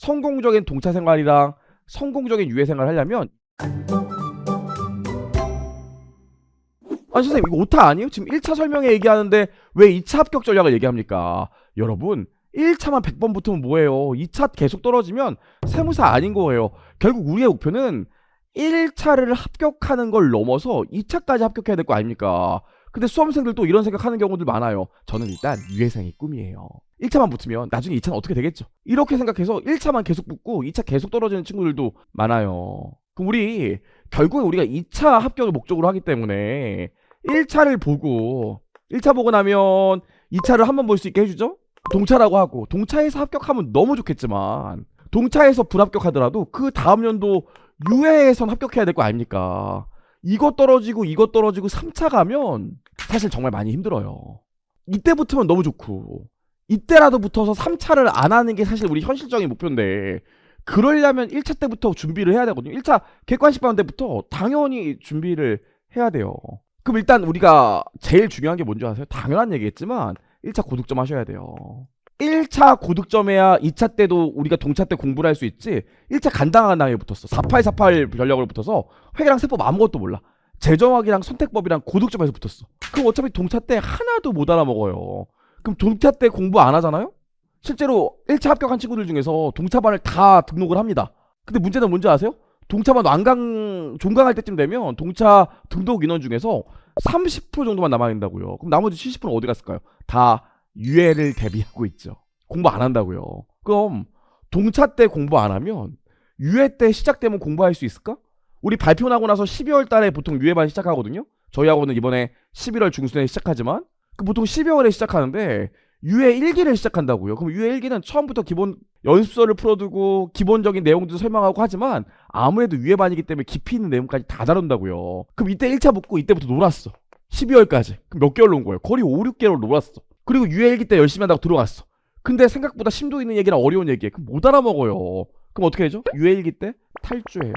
성공적인 동차 생활이랑 성공적인 유예 생활을 하려면 아니 선생님 이거 오타 아니에요? 지금 1차 설명회 얘기하는데 왜 2차 합격 전략을 얘기합니까? 여러분 1차만 100번 붙으면 뭐예요? 2차 계속 떨어지면 세무사 아닌 거예요. 결국 우리의 목표는 1차를 합격하는 걸 넘어서 2차까지 합격해야 될 거 아닙니까? 근데 수험생들도 이런 생각하는 경우들 많아요. 저는 일단 유예생이 꿈이에요. 1차만 붙으면 나중에 2차는 어떻게 되겠죠? 이렇게 생각해서 1차만 계속 붙고 2차 계속 떨어지는 친구들도 많아요. 그럼 결국에 우리가 2차 합격을 목적으로 하기 때문에 1차를 보고 1차 보고 나면 2차를 한번 볼 수 있게 해주죠? 동차라고 하고 동차에서 합격하면 너무 좋겠지만 동차에서 불합격하더라도 그 다음 연도 유예에선 합격해야 될 거 아닙니까? 이것 떨어지고 3차 가면 사실 정말 많이 힘들어요. 이때 붙으면 너무 좋고 이때라도 붙어서 3차를 안 하는 게 사실 우리 현실적인 목표인데 그러려면 1차 때부터 준비를 해야 되거든요. 1차 객관식 받는 때부터 당연히 준비를 해야 돼요. 그럼 일단 우리가 제일 중요한 게 뭔지 아세요? 당연한 얘기겠지만 1차 고득점 하셔야 돼요. 1차 고득점해야 2차 때도 우리가 동차 때 공부를 할 수 있지. 1차 간당간당하게 붙었어. 4848 전략으로 붙어서 회계랑 세법 아무것도 몰라. 재정학이랑 선택법이랑 고득점에서 붙었어. 그럼 어차피 동차 때 하나도 못 알아먹어요. 그럼 동차 때 공부 안 하잖아요? 실제로 1차 합격한 친구들 중에서 동차반을 다 등록을 합니다. 근데 문제는 뭔지 아세요? 동차반 종강할 때쯤 되면 동차 등록 인원 중에서 30% 정도만 남아있다고요. 그럼 나머지 70%는 어디 갔을까요? 다 유예를 대비하고 있죠. 공부 안 한다고요. 그럼 동차 때 공부 안 하면 유예 때 시작되면 공부할 수 있을까? 우리 발표 나고 나서 12월 달에 보통 유예반 시작하거든요. 저희 학원은 이번에 11월 중순에 시작하지만 보통 12월에 시작하는데 유예 1기를 시작한다고요. 그럼 유예 1기는 처음부터 기본 연습서를 풀어두고 기본적인 내용도 설명하고 하지만 아무래도 유예반이기 때문에 깊이 있는 내용까지 다 다룬다고요. 그럼 이때 1차 붙고 이때부터 놀았어. 12월까지. 그럼 몇 개월 논 거예요? 거의 5, 6개월 놀았어. 그리고 유예 1기 때 열심히 한다고 들어갔어. 근데 생각보다 심도 있는 얘기랑 어려운 얘기해. 그럼 못 알아먹어요. 그럼 어떻게 되죠? 유예 1기 때 탈주해요.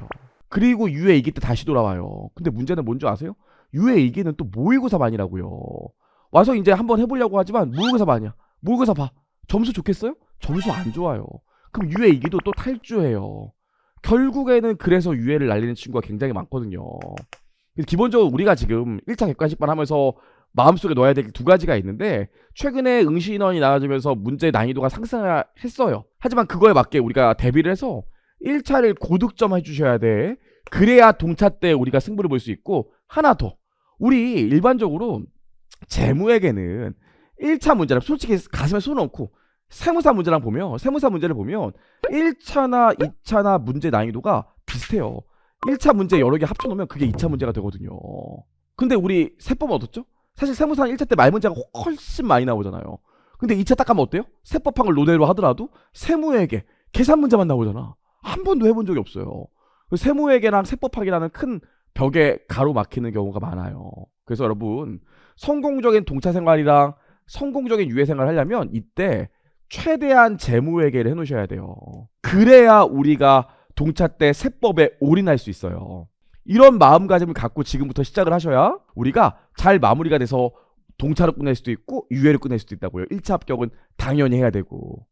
그리고 유예 2기 때 다시 돌아와요. 근데 문제는 뭔지 아세요? 유예 2기는 또 모의고사 반이라고요. 와서 이제 한번 해보려고 하지만 모의고사 반이야. 모의고사 봐. 점수 좋겠어요? 점수 안 좋아요. 그럼 유예 2기도 또 탈주해요. 결국에는 그래서 유예를 날리는 친구가 굉장히 많거든요. 기본적으로 우리가 지금 1차 객관식반 하면서 마음속에 넣어야 될 두 가지가 있는데 최근에 응시 인원이 나아지면서 문제 난이도가 상승했어요. 하지만 그거에 맞게 우리가 대비를 해서 1차를 고득점 해주셔야 돼. 그래야 동차 때 우리가 승부를 볼 수 있고 하나 더. 우리 일반적으로 재무에게는 1차 문제랑 솔직히 가슴에 손 얹고 세무사 문제를 보면 1차나 2차나 문제 난이도가 비슷해요. 1차 문제 여러 개 합쳐놓으면 그게 2차 문제가 되거든요. 근데 우리 세법은 어떻죠? 사실 세무사는 1차 때 말 문제가 훨씬 많이 나오잖아요. 근데 2차 딱 가면 어때요? 세법학을 논외로 하더라도 세무회계, 계산 문제만 나오잖아. 한 번도 해본 적이 없어요. 세무회계랑 세법학이라는 큰 벽에 가로막히는 경우가 많아요. 그래서 여러분 성공적인 동차 생활이랑 성공적인 유예 생활을 하려면 이때 최대한 재무회계를 해놓으셔야 돼요. 그래야 우리가 동차 때 세법에 올인할 수 있어요. 이런 마음가짐을 갖고 지금부터 시작을 하셔야 우리가 잘 마무리가 돼서 동차로 끝낼 수도 있고 유예로 끝낼 수도 있다고요. 1차 합격은 당연히 해야 되고